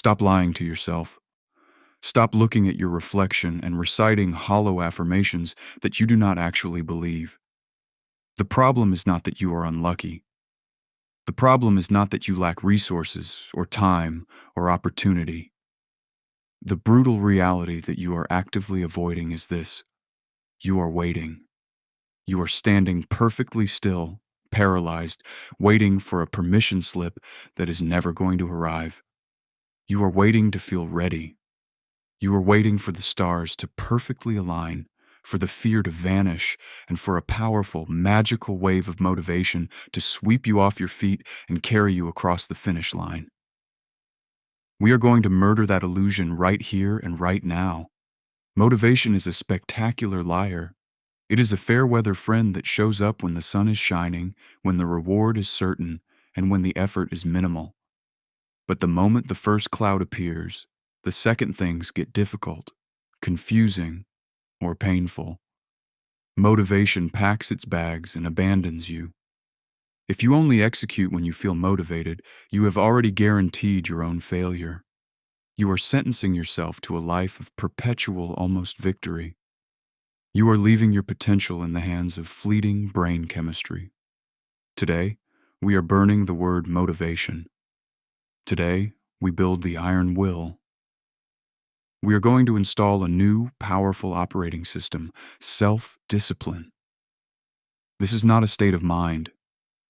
Stop lying to yourself. Stop looking at your reflection and reciting hollow affirmations that you do not actually believe. The problem is not that you are unlucky. The problem is not that you lack resources or time or opportunity. The brutal reality that you are actively avoiding is this: you are waiting. You are standing perfectly still, paralyzed, waiting for a permission slip that is never going to arrive. You are waiting to feel ready. You are waiting for the stars to perfectly align, for the fear to vanish, and for a powerful, magical wave of motivation to sweep you off your feet and carry you across the finish line. We are going to murder that illusion right here and right now. Motivation is a spectacular liar. It is a fair-weather friend that shows up when the sun is shining, when the reward is certain, and when the effort is minimal. But the moment the first cloud appears, the second things get difficult, confusing, or painful. Motivation packs its bags and abandons you. If you only execute when you feel motivated, you have already guaranteed your own failure. You are sentencing yourself to a life of perpetual almost victory. You are leaving your potential in the hands of fleeting brain chemistry. Today, we are burning the word motivation. Today, we build the iron will. We are going to install a new, powerful operating system: self-discipline. This is not a state of mind.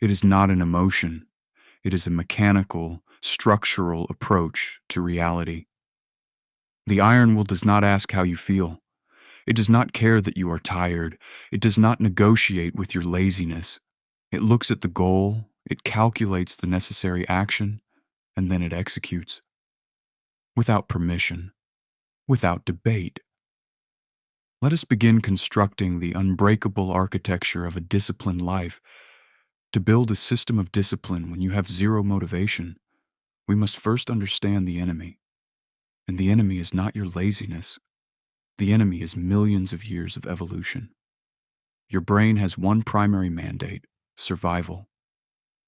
It is not an emotion. It is a mechanical, structural approach to reality. The iron will does not ask how you feel. It does not care that you are tired. It does not negotiate with your laziness. It looks at the goal, it calculates the necessary action, and then it executes. Without permission, without debate. Let us begin constructing the unbreakable architecture of a disciplined life. To build a system of discipline when you have zero motivation, we must first understand the enemy. And the enemy is not your laziness. The enemy is millions of years of evolution. Your brain has one primary mandate: survival.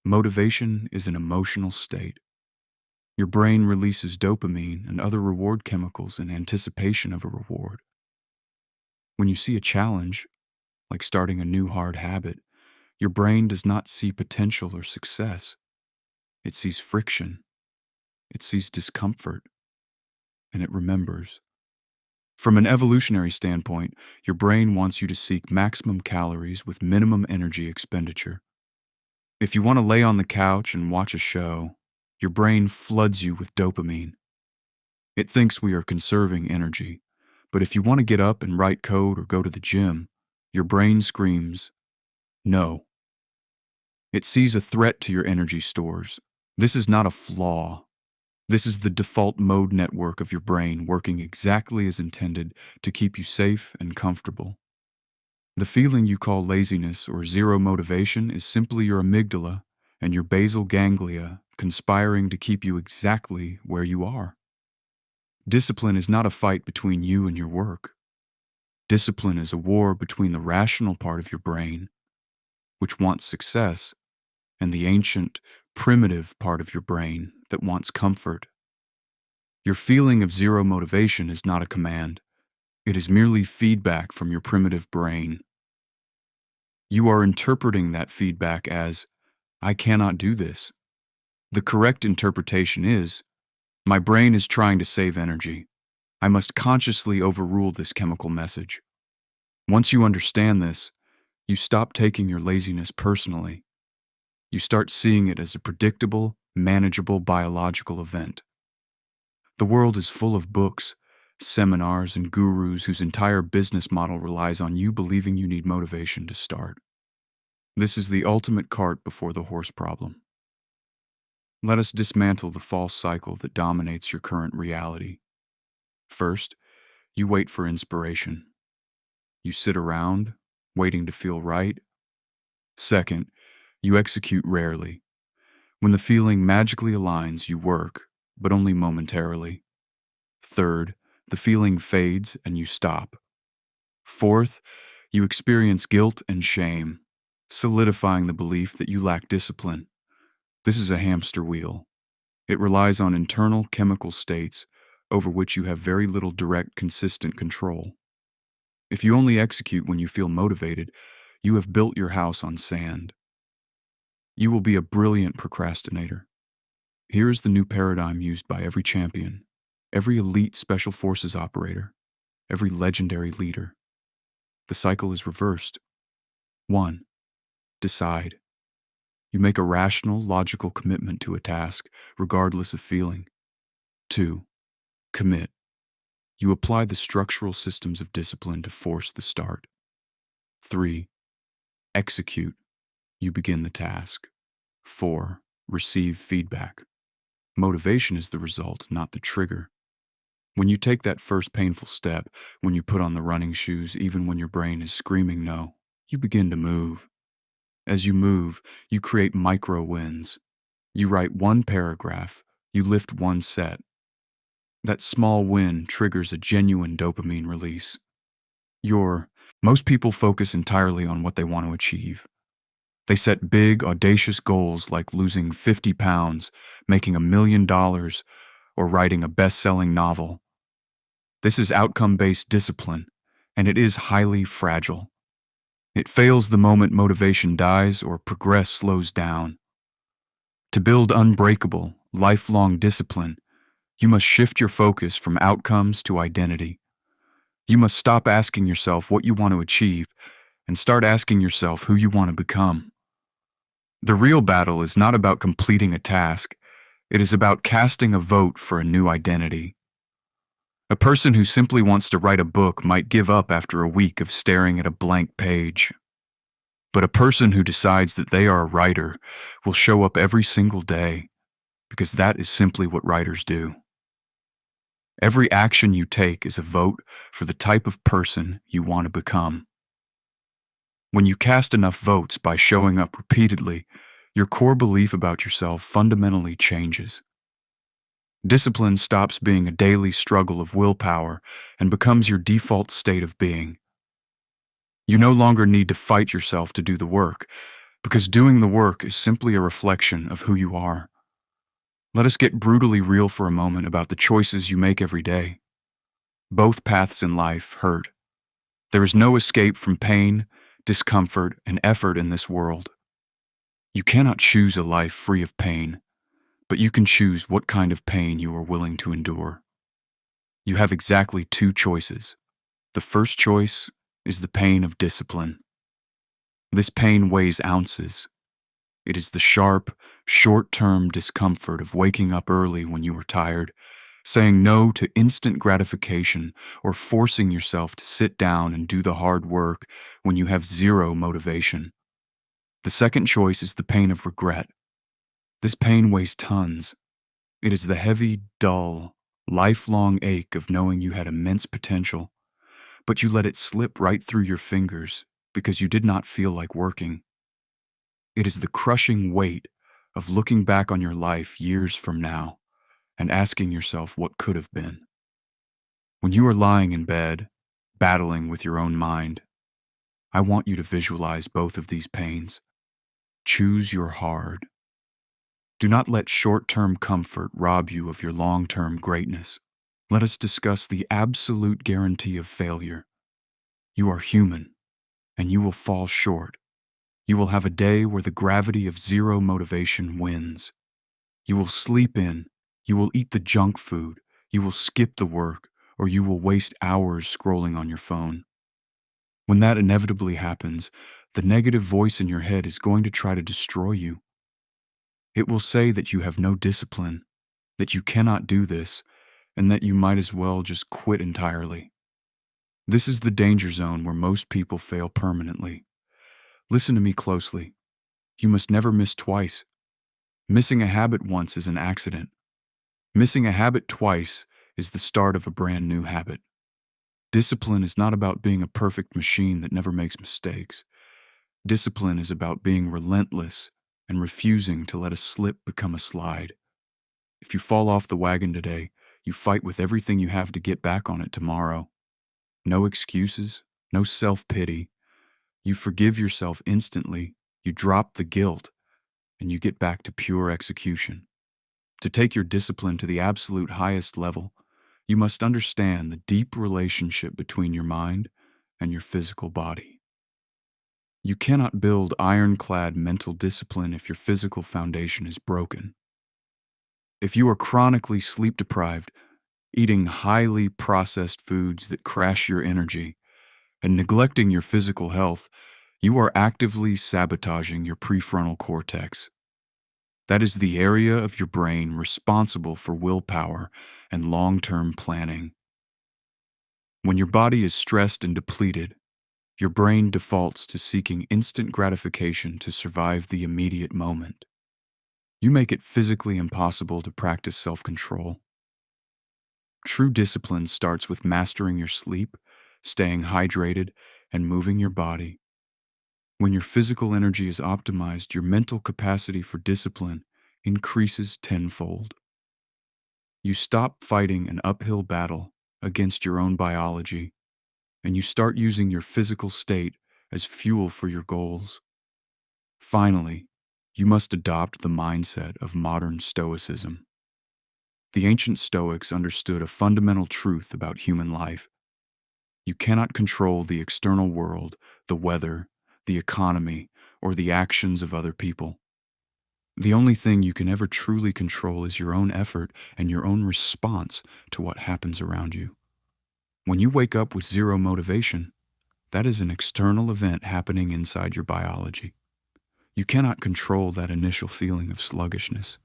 Motivation is an emotional state. Your brain releases dopamine and other reward chemicals in anticipation of a reward. When you see a challenge, like starting a new hard habit, your brain does not see potential or success. It sees friction. It sees discomfort. And it remembers. From an evolutionary standpoint, your brain wants you to seek maximum calories with minimum energy expenditure. If you want to lay on the couch and watch a show, your brain floods you with dopamine. It thinks we are conserving energy, but if you want to get up and write code or go to the gym, your brain screams, no. It sees a threat to your energy stores. This is not a flaw. This is the default mode network of your brain working exactly as intended to keep you safe and comfortable. The feeling you call laziness or zero motivation is simply your amygdala and your basal ganglia conspiring to keep you exactly where you are. Discipline is not a fight between you and your work. Discipline is a war between the rational part of your brain, which wants success, and the ancient, primitive part of your brain that wants comfort. Your feeling of zero motivation is not a command. It is merely feedback from your primitive brain. You are interpreting that feedback as, I cannot do this. The correct interpretation is, my brain is trying to save energy. I must consciously overrule this chemical message. Once you understand this, you stop taking your laziness personally. You start seeing it as a predictable, manageable biological event. The world is full of books, seminars, and gurus whose entire business model relies on you believing you need motivation to start. This is the ultimate cart before the horse problem. Let us dismantle the false cycle that dominates your current reality. First, you wait for inspiration. You sit around, waiting to feel right. Second, you execute rarely. When the feeling magically aligns, you work, but only momentarily. Third, the feeling fades and you stop. Fourth, you experience guilt and shame, solidifying the belief that you lack discipline. This is a hamster wheel. It relies on internal chemical states over which you have very little direct, consistent control. If you only execute when you feel motivated, you have built your house on sand. You will be a brilliant procrastinator. Here is the new paradigm used by every champion, every elite special forces operator, every legendary leader. The cycle is reversed. 1. Decide. You make a rational, logical commitment to a task, regardless of feeling. 2. Commit. You apply the structural systems of discipline to force the start. 3. Execute. You begin the task. 4. Receive feedback. Motivation is the result, not the trigger. When you take that first painful step, when you put on the running shoes, even when your brain is screaming no, you begin to move. As you move, you create micro wins. You write one paragraph, you lift one set. That small win triggers a genuine dopamine release. Most people focus entirely on what they want to achieve. They set big, audacious goals like losing 50 pounds, making $1 million, or writing a best-selling novel. This is outcome-based discipline, and it is highly fragile. It fails the moment motivation dies or progress slows down. To build unbreakable, lifelong discipline, you must shift your focus from outcomes to identity. You must stop asking yourself what you want to achieve and start asking yourself who you want to become. The real battle is not about completing a task. It is about casting a vote for a new identity. A person who simply wants to write a book might give up after a week of staring at a blank page. But a person who decides that they are a writer will show up every single day, because that is simply what writers do. Every action you take is a vote for the type of person you want to become. When you cast enough votes by showing up repeatedly, your core belief about yourself fundamentally changes. Discipline stops being a daily struggle of willpower and becomes your default state of being. You no longer need to fight yourself to do the work, because doing the work is simply a reflection of who you are. Let us get brutally real for a moment about the choices you make every day. Both paths in life hurt. There is no escape from pain, discomfort, and effort in this world. You cannot choose a life free of pain, but you can choose what kind of pain you are willing to endure. You have exactly two choices. The first choice is the pain of discipline. This pain weighs ounces. It is the sharp, short-term discomfort of waking up early when you are tired, saying no to instant gratification, or forcing yourself to sit down and do the hard work when you have zero motivation. The second choice is the pain of regret. This pain weighs tons. It is the heavy, dull, lifelong ache of knowing you had immense potential, but you let it slip right through your fingers because you did not feel like working. It is the crushing weight of looking back on your life years from now and asking yourself what could have been. When you are lying in bed, battling with your own mind, I want you to visualize both of these pains. Choose your hard. Do not let short-term comfort rob you of your long-term greatness. Let us discuss the absolute guarantee of failure. You are human, and you will fall short. You will have a day where the gravity of zero motivation wins. You will sleep in, you will eat the junk food, you will skip the work, or you will waste hours scrolling on your phone. When that inevitably happens, the negative voice in your head is going to try to destroy you. It will say that you have no discipline, that you cannot do this, and that you might as well just quit entirely. This is the danger zone where most people fail permanently. Listen to me closely. You must never miss twice. Missing a habit once is an accident. Missing a habit twice is the start of a brand new habit. Discipline is not about being a perfect machine that never makes mistakes. Discipline is about being relentless and refusing to let a slip become a slide. If you fall off the wagon today, you fight with everything you have to get back on it tomorrow. No excuses, no self-pity. You forgive yourself instantly, you drop the guilt, and you get back to pure execution. To take your discipline to the absolute highest level, you must understand the deep relationship between your mind and your physical body. You cannot build ironclad mental discipline if your physical foundation is broken. If you are chronically sleep deprived, eating highly processed foods that crash your energy, and neglecting your physical health, you are actively sabotaging your prefrontal cortex. That is the area of your brain responsible for willpower and long-term planning. When your body is stressed and depleted, your brain defaults to seeking instant gratification to survive the immediate moment. You make it physically impossible to practice self-control. True discipline starts with mastering your sleep, staying hydrated, and moving your body. When your physical energy is optimized, your mental capacity for discipline increases tenfold. You stop fighting an uphill battle against your own biology, and you start using your physical state as fuel for your goals. Finally, you must adopt the mindset of modern Stoicism. The ancient Stoics understood a fundamental truth about human life. You cannot control the external world, the weather, the economy, or the actions of other people. The only thing you can ever truly control is your own effort and your own response to what happens around you. When you wake up with zero motivation, that is an external event happening inside your biology. You cannot control that initial feeling of sluggishness,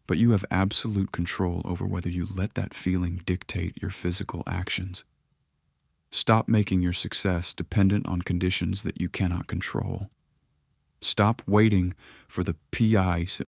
but you have absolute control over whether you let that feeling dictate your physical actions. Stop making your success dependent on conditions that you cannot control. Stop waiting for the PI